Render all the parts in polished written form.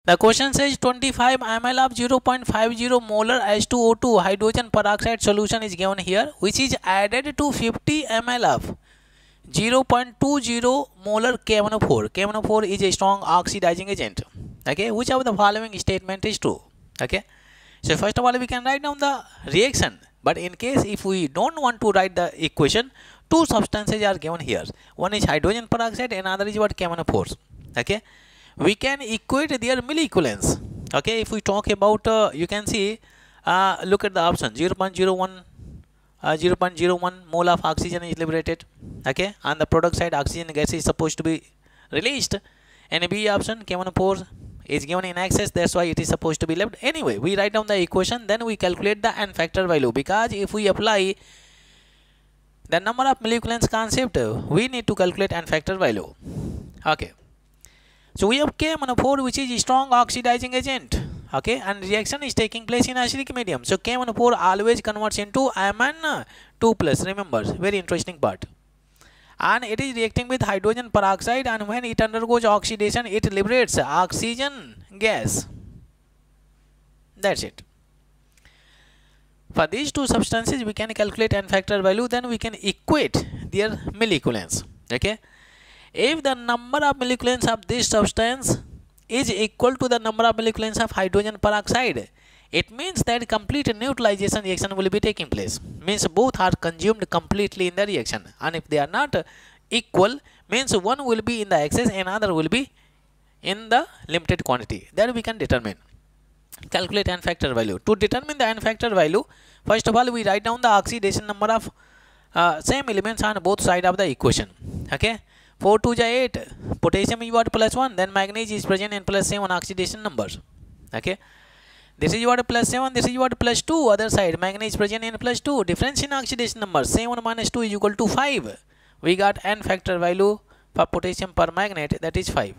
The question says 25 ml of 0.50 molar H2O2 hydrogen peroxide solution is given here, which is added to 50 ml of 0.20 molar KMnO4. KMnO4 is a strong oxidizing agent. Okay, which of the following statement is true? Okay, so first of all we can write down the reaction, but in case if we don't want to write the equation, two substances are given here. One is hydrogen peroxide, another is what KMnO4. Okay, we can equate their milliequivalence. Okay, if we talk about you can see look at the option 0.01 mole of oxygen is liberated. Okay, on the product side oxygen gas is supposed to be released, and B option KMnO4 is given in excess, that's why it is supposed to be left. Anyway, we write down the equation, then we calculate the n factor value, because if we apply the number of milliequivalence concept, we need to calculate n factor value. Okay, so we have KMnO4, which is a strong oxidizing agent. Okay, and reaction is taking place in acidic medium, so KMnO4 always converts into Mn2+. remember, very interesting part. And it is reacting with hydrogen peroxide, and when it undergoes oxidation it liberates oxygen gas. That's it. For these two substances we can calculate n factor value, then we can equate their milliequivalence. Okay, if the number of milliequivalence of this substance is equal to the number of milliequivalence of hydrogen peroxide, it means that complete neutralization reaction will be taking place. Means both are consumed completely in the reaction, and if they are not equal, means one will be in the excess, another will be in the limited quantity. That we can determine. Calculate n factor value. To determine the n factor value, first of all we write down the oxidation number of same elements on both sides of the equation. Okay, 4 2 is 8, potassium is what +1, then magnesium is present in +7 oxidation numbers. Okay, this is what +7, this is what +2, other side manganese is present in +2, difference in oxidation number 7 minus 2 is equal to 5. We got n factor value for potassium permanganate, that is 5.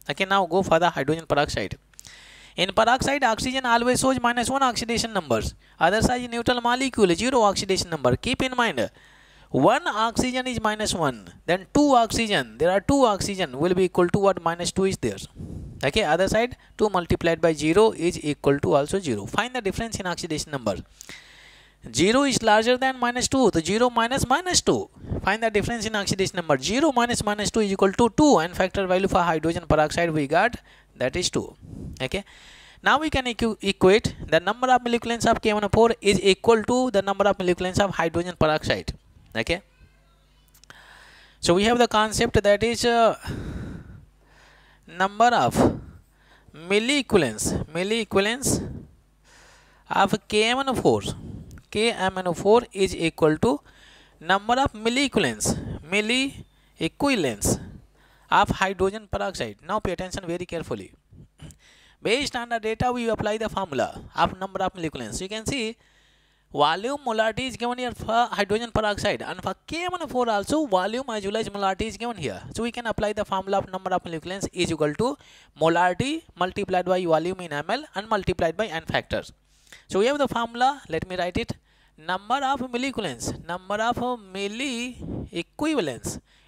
Okay, now go for the hydrogen peroxide. In peroxide, oxygen always shows -1 oxidation numbers, other side is neutral molecule, 0 oxidation number. Keep in mind, 1 oxygen is -1, then 2 oxygen, there are 2 oxygen will be equal to what -2 is there. Okay, other side 2 multiplied by 0 is equal to also 0. Find the difference in oxidation number. 0 is larger than -2, so 0 minus -2. Find the difference in oxidation number. 0 minus -2 is equal to 2, and factor value for hydrogen peroxide we got, that is 2. Okay, now we can equate the number of milliequivalence of KMnO4 is equal to the number of milliequivalence of hydrogen peroxide. Okay, so we have the concept that is number of milliequivalence of KMnO4 is equal to number of milliequivalence of hydrogen peroxide. Now pay attention very carefully. Based on the data we apply the formula of number of milliequivalence. You can see volume molarity is given here for hydrogen peroxide, and for KMnO4 also volume as well as molarity is given here. So we can apply the formula of number of milliequivalence is equal to molarity multiplied by volume in ml and multiplied by n factors. So we have the formula, let me write it. Number of milliequivalence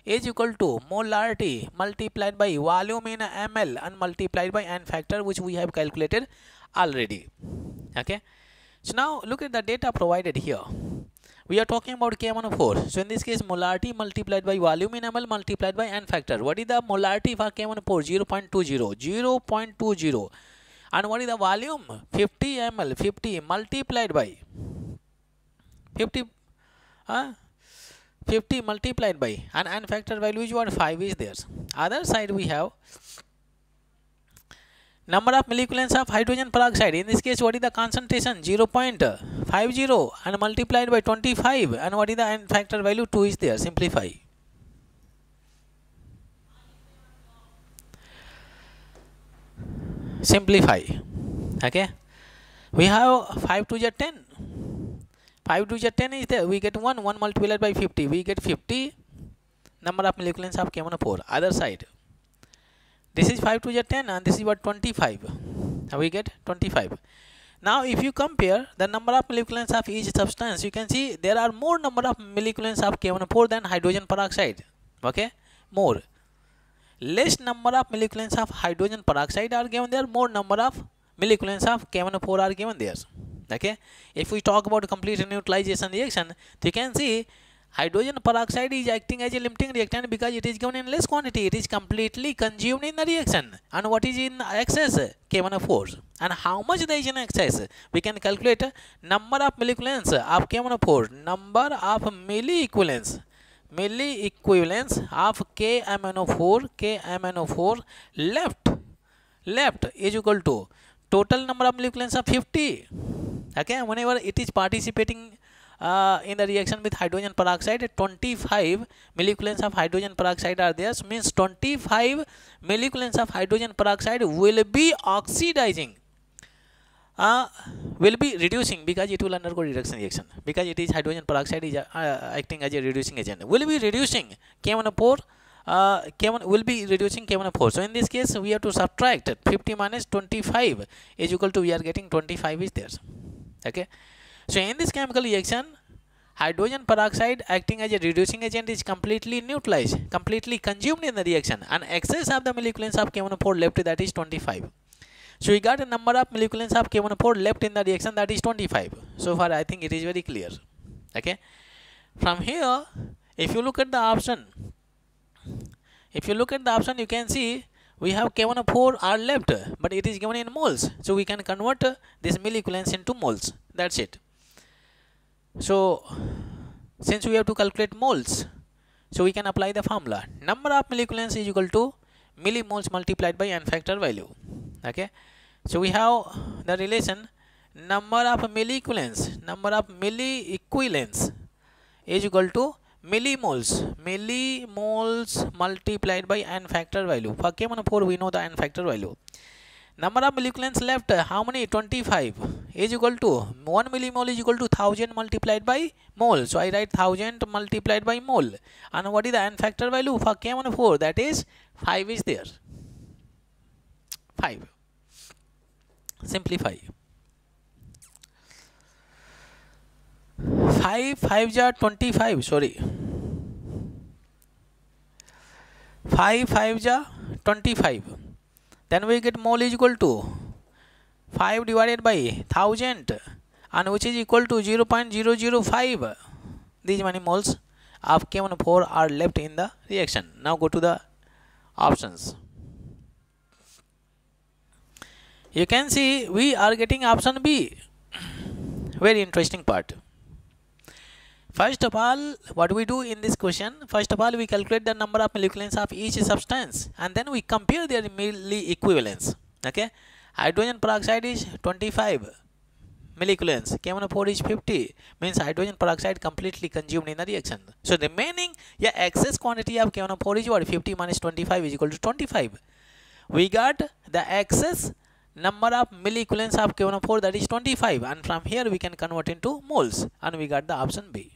is equal to molarity multiplied by volume in ml and multiplied by n factor, which we have calculated already. Okay, so now look at the data provided here. We are talking about KMnO4. So in this case, molarity multiplied by volume in ml multiplied by n factor. What is the molarity for KMnO4? 0.20. And what is the volume? 50 ml. 50 multiplied by 50 multiplied by, and n factor value is what? 5 is there. Other side we have number of milliequivalence of hydrogen peroxide. In this case, what is the concentration? 0.50 and multiplied by 25, and what is the n factor value? 2 is there. Simplify. Okay, we have 5 to the 10. 5 to the 10 is there. We get 1 multiplied by 50. We get 50 number of milliequivalence of KMnO4. Other side, this is 5 to the 10, and this is what? 25. We get 25. Now if you compare the number of milliequivalence of each substance, you can see there are more number of milliequivalence of KMnO4 than hydrogen peroxide. Okay, more. less number of milliequivalents of hydrogen peroxide are given there, more number of milliequivalents of K1O4 are given there. Okay, if we talk about complete neutralization reaction, you can see hydrogen peroxide is acting as a limiting reactant because it is given in less quantity. It is completely consumed in the reaction. And what is in excess? K1O4. And how much there is in excess? We can calculate number of milliequivalents of K1O4, number of milliequivalents of KMNO4 left is equal to total number of milliequivalents of 50. Okay, whenever it is participating in the reaction with hydrogen peroxide, 25 milliequivalents of hydrogen peroxide are there. So means 25 milliequivalents of hydrogen peroxide will be oxidizing, will be reducing, because it will undergo reduction reaction, because it is hydrogen peroxide is acting as a reducing agent, will be reducing K1O4. K1 will be reducing K1O4. So in this case we have to subtract 50 minus 25 is equal to, we are getting 25 is there. Okay, so in this chemical reaction, hydrogen peroxide acting as a reducing agent is completely neutralized, completely consumed in the reaction, and excess of the milliequivalents of K1O4 left, that is 25. So we got a number of milliequivalents of K1O4 left in the reaction, that is 25. So far I think it is very clear. Okay, from here if you look at the option, you can see we have K1O4 are left, but it is given in moles. So we can convert this milliequivalents into moles. That's it. So since we have to calculate moles, so we can apply the formula. Number of milliequivalents is equal to millimoles multiplied by N factor value. Okay, so we have the relation number of milliequivalents is equal to millimoles multiplied by N factor value. For K1O4 we know the N factor value. Number of milliequivalents left, how many? 25 is equal to 1 millimole is equal to 1000 multiplied by mole. So I write 1000 multiplied by mole. And what is the N factor value for K1O4? That is 5 is there. 5. Simplify. 5 5s are 25. Sorry. 5 5s are 25. Then we get mole is equal to 5 divided by 1000, and which is equal to 0.005. These many moles of K1O4 are left in the reaction. Now go to the options. You can see we are getting option B. Very interesting part. First of all, what we do in this question, first of all we calculate the number of milliequivalents of each substance, and then we compare their milliequivalents. Okay, hydrogen peroxide is 25 milliequivalents, K1O4 is 50, means hydrogen peroxide completely consumed in the reaction. So the remaining excess quantity of K1O4 is what? 50 minus 25 is equal to 25. We got the excess number of milliequivalents of K1O4, that is 25, and from here we can convert into moles, and we got the option B.